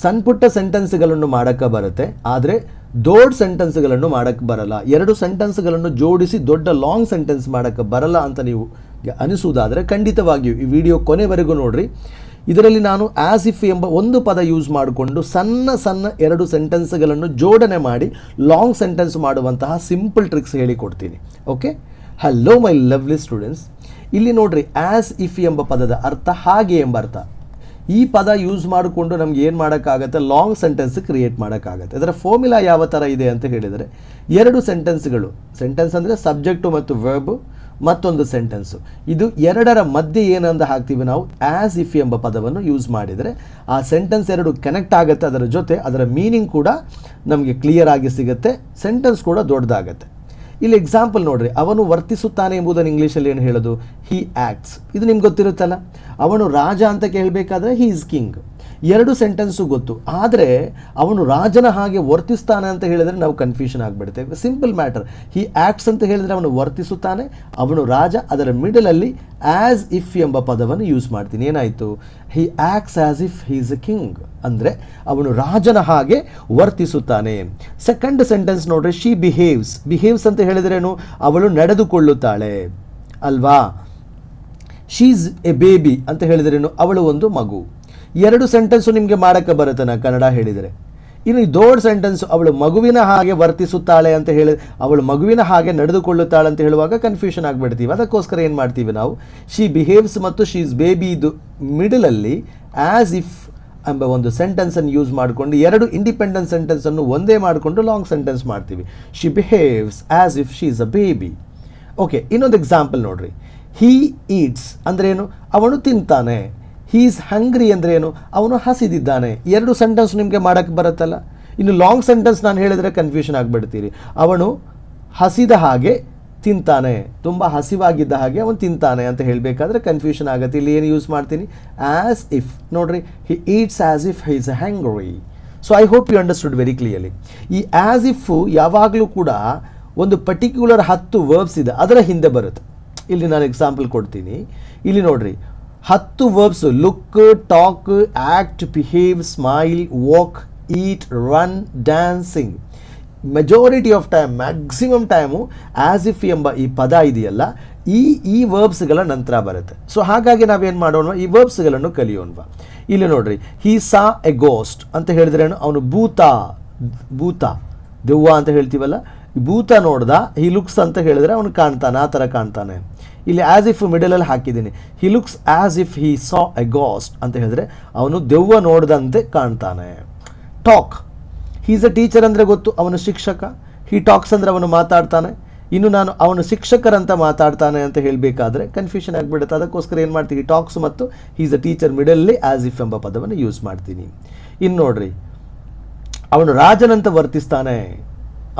ಸಣ್ಣ ಪುಟ್ಟ ಸೆಂಟೆನ್ಸ್ಗಳನ್ನು ಮಾಡೋಕ್ಕೆ ಬರುತ್ತೆ, ಆದರೆ ದೊಡ್ಡ ಸೆಂಟೆನ್ಸ್ಗಳನ್ನು ಮಾಡೋಕ್ಕೆ ಬರಲ್ಲ. ಎರಡು ಸೆಂಟೆನ್ಸ್ಗಳನ್ನು ಜೋಡಿಸಿ ದೊಡ್ಡ ಲಾಂಗ್ ಸೆಂಟೆನ್ಸ್ ಮಾಡೋಕ್ಕೆ ಬರಲ್ಲ ಅಂತ ನೀವು ಅನಿಸುವುದಾದರೆ ಖಂಡಿತವಾಗಿಯೂ ಈ ವಿಡಿಯೋ ಕೊನೆವರೆಗೂ ನೋಡಿರಿ. ಇದರಲ್ಲಿ ನಾನು ಆ್ಯಸ್ ಇಫ್ ಎಂಬ ಒಂದು ಪದ ಯೂಸ್ ಮಾಡಿಕೊಂಡು ಸಣ್ಣ ಸಣ್ಣ ಎರಡು ಸೆಂಟೆನ್ಸ್ಗಳನ್ನು ಜೋಡಣೆ ಮಾಡಿ ಲಾಂಗ್ ಸೆಂಟೆನ್ಸ್ ಮಾಡುವಂತಹ ಸಿಂಪಲ್ ಟ್ರಿಕ್ಸ್ ಹೇಳಿಕೊಡ್ತೀನಿ. Okay, hello my lovely students. ಇಲ್ಲಿ ನೋಡ್ರಿ, ಆ್ಯಸ್ ಇಫ್ ಎಂಬ ಪದದ ಅರ್ಥ ಹಾಗೆ ಎಂಬ ಅರ್ಥ. ಈ ಪದ ಯೂಸ್ ಮಾಡಿಕೊಂಡು ನಮ್ಗೆ ಏನು ಮಾಡೋಕ್ಕಾಗತ್ತೆ, ಲಾಂಗ್ ಸೆಂಟೆನ್ಸ್ ಕ್ರಿಯೇಟ್ ಮಾಡೋಕ್ಕಾಗತ್ತೆ. ಅದರ ಫಾರ್ಮುಲಾ ಯಾವ ಥರ ಇದೆ ಅಂತ ಹೇಳಿದರೆ, ಎರಡು ಸೆಂಟೆನ್ಸ್ಗಳು, ಸೆಂಟೆನ್ಸ್ ಅಂದರೆ ಸಬ್ಜೆಕ್ಟು ಮತ್ತು ವರ್ಬ್, ಮತ್ತೊಂದು ಸೆಂಟೆನ್ಸು, ಇದು ಎರಡರ ಮಧ್ಯೆ ಏನಂದ ಹಾಕ್ತೀವಿ ನಾವು ಆ್ಯಸ್ ಇಫ್ ಎಂಬ ಪದವನ್ನು ಯೂಸ್ ಮಾಡಿದರೆ ಆ ಸೆಂಟೆನ್ಸ್ ಎರಡು ಕನೆಕ್ಟ್ ಆಗುತ್ತೆ. ಅದರ ಜೊತೆ ಅದರ ಮೀನಿಂಗ್ ಕೂಡ ನಮಗೆ ಕ್ಲಿಯರ್ ಆಗಿ ಸಿಗುತ್ತೆ, ಸೆಂಟೆನ್ಸ್ ಕೂಡ ದೊಡ್ಡದಾಗತ್ತೆ. ಇಲ್ಲಿ ಎಕ್ಸಾಂಪಲ್ ನೋಡ್ರಿ, ಅವನು ವರ್ತಿಸುತ್ತಾನೆ ಎಂಬುದನ್ನು ಇಂಗ್ಲೀಷಲ್ಲಿ ಏನು ಹೇಳೋದು, ಹಿ ಆ್ಯಕ್ಟ್ಸ್. ಇದು ನಿಮ್ಗೆ ಗೊತ್ತಿರುತ್ತಲ್ಲ. ಅವನು ರಾಜ ಅಂತ ಕೇಳಬೇಕಾದ್ರೆ ಹಿ ಈಸ್ ಕಿಂಗ್. ಎರಡು ಸೆಂಟೆನ್ಸು ಗೊತ್ತು, ಆದರೆ ಅವನು ರಾಜನ ಹಾಗೆ ವರ್ತಿಸ್ತಾನೆ ಅಂತ ಹೇಳಿದರೆ ನಾವು ಕನ್ಫ್ಯೂಷನ್ ಆಗಿಬಿಡ್ತೇವೆ. Simple matter. ಹಿ ಆ್ಯಕ್ಟ್ಸ್ ಅಂತ ಹೇಳಿದರೆ ಅವನು ವರ್ತಿಸುತ್ತಾನೆ, ಅವನು ರಾಜ. ಅದರ ಮಿಡಲಲ್ಲಿ ಆ್ಯಸ್ ಇಫ್ ಎಂಬ ಪದವನ್ನು ಯೂಸ್ ಮಾಡ್ತೀನಿ. ಏನಾಯಿತು, he acts as if he is a king, ಅಂದರೆ ಅವನು ರಾಜನ ಹಾಗೆ ವರ್ತಿಸುತ್ತಾನೆ. ಸೆಕೆಂಡ್ ಸೆಂಟೆನ್ಸ್ ನೋಡ್ರಿ, ಶಿ ಬಿಹೇವ್ಸ್. ಬಿಹೇವ್ಸ್ ಅಂತ ಹೇಳಿದ್ರೇನು, ಅವಳು ನಡೆದುಕೊಳ್ಳುತ್ತಾಳೆ ಅಲ್ವಾ. ಶೀಸ್ ಎ ಬೇಬಿ ಅಂತ ಹೇಳಿದ್ರೇನು, ಅವಳು ಒಂದು ಮಗು. ಎರಡು ಸೆಂಟೆನ್ಸು ನಿಮಗೆ ಮಾಡೋಕ್ಕೆ ಬರುತ್ತೆ ನಾ ಕನ್ನಡ ಹೇಳಿದರೆ. ಇನ್ನು ಈ ದೊಡ್ಡ ಸೆಂಟೆನ್ಸು, ಅವಳು ಮಗುವಿನ ಹಾಗೆ ವರ್ತಿಸುತ್ತಾಳೆ ಅಂತ ಹೇಳಿ, ಅವಳು ಮಗುವಿನ ಹಾಗೆ ನಡೆದುಕೊಳ್ಳುತ್ತಾಳೆ ಅಂತ ಹೇಳುವಾಗ ಕನ್ಫ್ಯೂಷನ್ ಆಗಿಬಿಡ್ತೀವಿ. ಅದಕ್ಕೋಸ್ಕರ ಏನು ಮಾಡ್ತೀವಿ ನಾವು, ಶಿ ಬಿಹೇವ್ಸ್ ಮತ್ತು ಶೀಸ್ ಬೇಬಿ ಇದು ಮಿಡಲಲ್ಲಿ ಆ್ಯಸ್ ಇಫ್ ಎಂಬ ಒಂದು ಸೆಂಟೆನ್ಸನ್ನು ಯೂಸ್ ಮಾಡಿಕೊಂಡು ಎರಡು ಇಂಡಿಪೆಂಡೆಂಟ್ ಸೆಂಟೆನ್ಸನ್ನು ಒಂದೇ ಮಾಡಿಕೊಂಡು ಲಾಂಗ್ ಸೆಂಟೆನ್ಸ್ ಮಾಡ್ತೀವಿ. She behaves as if she is a baby. Okay, ಇನ್ನೊಂದು ಎಕ್ಸಾಂಪಲ್ ನೋಡ್ರಿ, ಹೀ ಈಟ್ಸ್ ಅಂದ್ರೇನು, ಅವನು ತಿಂತಾನೆ. ಹೀ ಈಸ್ ಹಂಗ್ರಿ ಅಂದ್ರೇನು, ಅವನು ಹಸಿದಿದ್ದಾನೆ. ಎರಡು ಸೆಂಟೆನ್ಸ್ ನಿಮಗೆ ಮಾಡೋಕ್ಕೆ ಬರುತ್ತಲ್ಲ. ಇನ್ನು ಲಾಂಗ್ ಸೆಂಟೆನ್ಸ್ ನಾನು ಹೇಳಿದರೆ ಕನ್ಫ್ಯೂಷನ್ ಆಗಿಬಿಡ್ತೀರಿ. ಅವನು ಹಸಿದ ಹಾಗೆ ತಿಂತಾನೆ, ತುಂಬ ಹಸಿವಾಗಿದ್ದ ಹಾಗೆ ಅವನು ತಿಂತಾನೆ ಅಂತ ಹೇಳಬೇಕಾದ್ರೆ ಕನ್ಫ್ಯೂಷನ್ ಆಗುತ್ತೆ. ಇಲ್ಲಿ ಏನು ಯೂಸ್ ಮಾಡ್ತೀನಿ, ಆ್ಯಸ್ ಇಫ್. ನೋಡ್ರಿ, he eats as if he is hungry. So I hope you understood very clearly. ಈ ಆ್ಯಸ್ ಇಫ್ ಯಾವಾಗಲೂ ಕೂಡ ಒಂದು ಪರ್ಟಿಕ್ಯುಲರ್ 10 ವರ್ಬ್ಸ್ ಇದೆ, ಅದರ ಹಿಂದೆ ಬರುತ್ತೆ. ಇಲ್ಲಿ ನಾನು ಎಕ್ಸಾಂಪಲ್ ಕೊಡ್ತೀನಿ. ಇಲ್ಲಿ ನೋಡ್ರಿ, 10 verbs: look, talk, act, behave, smile, walk, eat, run, dancing. Majority of time, maximum time as if ಎಂಬ ಈ ಪದ ಇದೆಯಲ್ಲ, ಈ ವರ್ಬ್ಸ್ಗಳ ನಂತರ ಬರುತ್ತೆ. ಸೊ ಹಾಗಾಗಿ ನಾವೇನು ಮಾಡೋಣ, ಈ ವರ್ಬ್ಸ್ಗಳನ್ನು ಕಲಿಯೋಣವಾ. ಇಲ್ಲಿ ನೋಡ್ರಿ, ಹಿ ಸಾ ಎ ಗೋಸ್ಟ್ ಅಂತ ಹೇಳಿದ್ರೆ ಅವನು ಭೂತ ದೆವ್ವ ಅಂತ ಹೇಳ್ತೀವಲ್ಲ, ಭೂತ ನೋಡ್ದ. ಹಿ ಲುಕ್ಸ್ ಅಂತ ಹೇಳಿದ್ರೆ ಅವನು ಕಾಣ್ತಾನೆ, ಆ ಥರ ಕಾಣ್ತಾನೆ. ಇಲ್ಲಿ ಆ್ಯಸ್ ಇಫ್ ಮಿಡಲಲ್ಲಿ ಹಾಕಿದ್ದೀನಿ. He looks as if he saw a ghost ಅಂತ ಹೇಳಿದ್ರೆ ಅವನು ದೆವ್ವ ನೋಡ್ದಂತೆ ಕಾಣ್ತಾನೆ. Talk, he is a teacher ಅಂದರೆ ಗೊತ್ತು, ಅವನು ಶಿಕ್ಷಕ. ಹಿ ಟಾಕ್ಸ್ ಅಂದರೆ ಅವನು ಮಾತಾಡ್ತಾನೆ. ಇನ್ನು ನಾನು ಅವನು ಶಿಕ್ಷಕರಂತ ಮಾತಾಡ್ತಾನೆ ಅಂತ ಹೇಳಬೇಕಾದ್ರೆ ಕನ್ಫ್ಯೂಷನ್ ಆಗಿಬಿಡುತ್ತೆ. ಅದಕ್ಕೋಸ್ಕರ ಏನು ಮಾಡ್ತೀವಿ, ಟಾಕ್ಸ್ ಮತ್ತು ಹಿ ಈಸ್ ಅ ಟೀಚರ್ ಮಿಡಲಲ್ಲಿ ಆ್ಯಸ್ ಇಫ್ ಎಂಬ ಪದವನ್ನು ಯೂಸ್ ಮಾಡ್ತೀನಿ. ಇನ್ನು ನೋಡ್ರಿ, ಅವನು ರಾಜನಂತ ವರ್ತಿಸ್ತಾನೆ.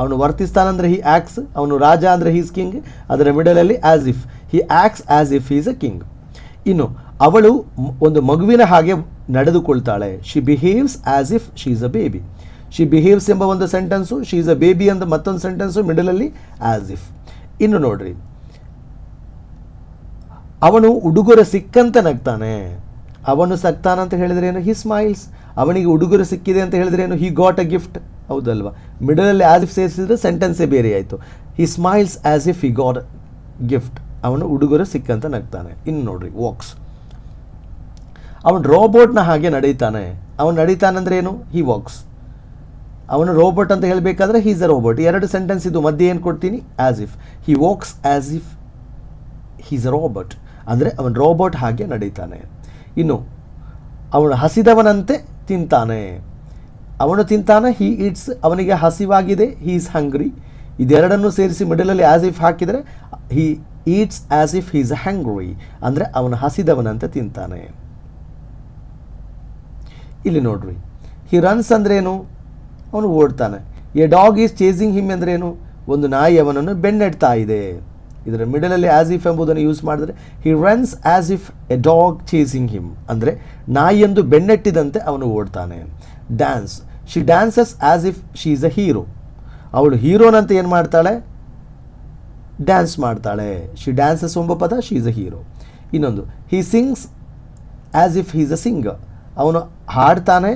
ಅವನು ವರ್ತಿಸ್ತಾನಂದರೆ ಹಿ ಆ್ಯಕ್ಸ್, ಅವನು ರಾಜ ಅಂದರೆ ಹೀಸ್ ಕಿಂಗ್. ಅದರ ಮಿಡಲಲ್ಲಿ as if, he acts as if he's a king. ಇನ್ನು ಅವಳು ಒಂದು ಮಗುವಿನ ಹಾಗೆ ನಡೆದುಕೊಳ್ತಾಳೆ. She behaves as if she is a baby. She behaves ಎಂಬ ಒಂದು sentence, she is a baby ಅಂತ ಮತ್ತೊಂದು ಸೆಂಟೆನ್ಸು, ಮಿಡಲಲ್ಲಿ ಆ್ಯಸ್ ಇಫ್. ಇನ್ನು ನೋಡ್ರಿ, ಅವನು ಉಡುಗೊರೆ ಸಿಕ್ಕಂತೆ ನಗ್ತಾನೆ. ಅವನು ಸಕ್ತಾನಂತ ಹೇಳಿದ್ರೆ ಏನು, ಹಿ ಸ್ಮೈಲ್ಸ್. ಅವನಿಗೆ ಉಡುಗೊರೆ ಸಿಕ್ಕಿದೆ ಅಂತ ಹೇಳಿದ್ರೆ ಏನು, ಹಿ ಗಾಟ್ ಅ ಗಿಫ್ಟ್. ಹೌದಲ್ವಾ, ಮಿಡಲಲ್ಲಿ ಆ್ಯಸ್ ಇಫ್ ಸೇರಿಸಿದ್ರೆ ಸೆಂಟೆನ್ಸೇ ಬೇರೆ ಆಯಿತು. He smiles as if he got gift. ಅವನು ಉಡುಗೊರೆ ಸಿಕ್ಕಂತ ನಗ್ತಾನೆ. ಇನ್ನು ನೋಡ್ರಿ, ವಾಕ್ಸ್. ಅವನು ರೋಬೋಟ್ನ ಹಾಗೆ ನಡೀತಾನೆ. ಅವನು ನಡೀತಾನಂದ್ರೆ ಏನು, ಹಿ ವಾಕ್ಸ್. ಅವನು ರೋಬೋಟ್ ಅಂತ ಹೇಳಬೇಕಾದ್ರೆ ಹಿ ಈಸ್ ಅ ರೋಬೋಟ್. ಎರಡು ಸೆಂಟೆನ್ಸ್ ಇದು, ಮಧ್ಯೆ ಏನು ಕೊಡ್ತೀನಿ, as if. He walks as if he is a robot, ಅಂದರೆ ಅವನು ರೋಬೋಟ್ ಹಾಗೆ ನಡೀತಾನೆ. ಇನ್ನು ಅವನು ಹಸಿದವನಂತೆ ತಿಂತಾನೆ. ಅವನು ತಿಂತಾನೆ, ಹಿ ಈಟ್ಸ್. ಅವನಿಗೆ ಹಸಿವಾಗಿದೆ, ಹಿ ಈಸ್ ಹಂಗ್ರಿ. ಇದೆರಡನ್ನು ಸೇರಿಸಿ ಮಿಡಲಲ್ಲಿ ಆ್ಯಸ್ ಇಫ್ ಹಾಕಿದರೆ he eats as if he is hungry, ಅಂದರೆ ಅವನು ಹಸಿದವನಂತೆ ತಿಂತಾನೆ. ಇಲ್ಲಿ ನೋಡ್ರಿ, ಹಿ ರನ್ಸ್ ಅಂದ್ರೇನು, ಅವನು ಓಡ್ತಾನೆ. A dog is chasing him ಅಂದ್ರೇನು, ಒಂದು ನಾಯಿ ಅವನನ್ನು ಬೆನ್ನಟ್ತಾ ಇದೆ. ಇದರ ಮಿಡಲಲ್ಲಿ ಆ್ಯಸ್ ಇಫ್ ಎಂಬುದನ್ನು ಯೂಸ್ ಮಾಡಿದ್ರೆ he runs as if a dog chasing him, ಅಂದರೆ ನಾಯಿಯೊಂದು ಬೆನ್ನಟ್ಟಿದಂತೆ ಅವನು ಓಡ್ತಾನೆ. Dance, she dances as if she is a hero. ಅವಳು ಹೀರೋನಂತ ಏನು ಮಾಡ್ತಾಳೆ, ಡ್ಯಾನ್ಸ್ ಮಾಡ್ತಾಳೆ. ಶಿ ಡ್ಯಾನ್ಸಸ್ ಎಂಬ ಪದ, ಶಿ ಈಸ್ ಅ ಹೀರೋ. ಇನ್ನೊಂದು, he sings as if he is a singer. ಅವನು ಹಾಡ್ತಾನೆ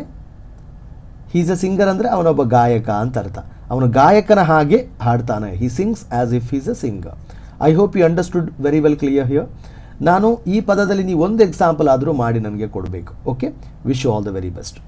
ಈಸ್ ಎ ಸಿಂಗರ್ ಅಂದರೆ ಅವನೊಬ್ಬ ಗಾಯಕ ಅಂತ ಅರ್ಥ. ಅವನು ಗಾಯಕನ ಹಾಗೆ ಹಾಡ್ತಾನೆ. He sings as if is a singer. I hope you understood very well clear here. ನಾನು ಈ ಪದದಲ್ಲಿ ನೀವು ಒಂದು ಎಕ್ಸಾಂಪಲ್ ಆದರೂ ಮಾಡಿ ನನಗೆ ಕೊಡಬೇಕು. Okay, wish you all the very best.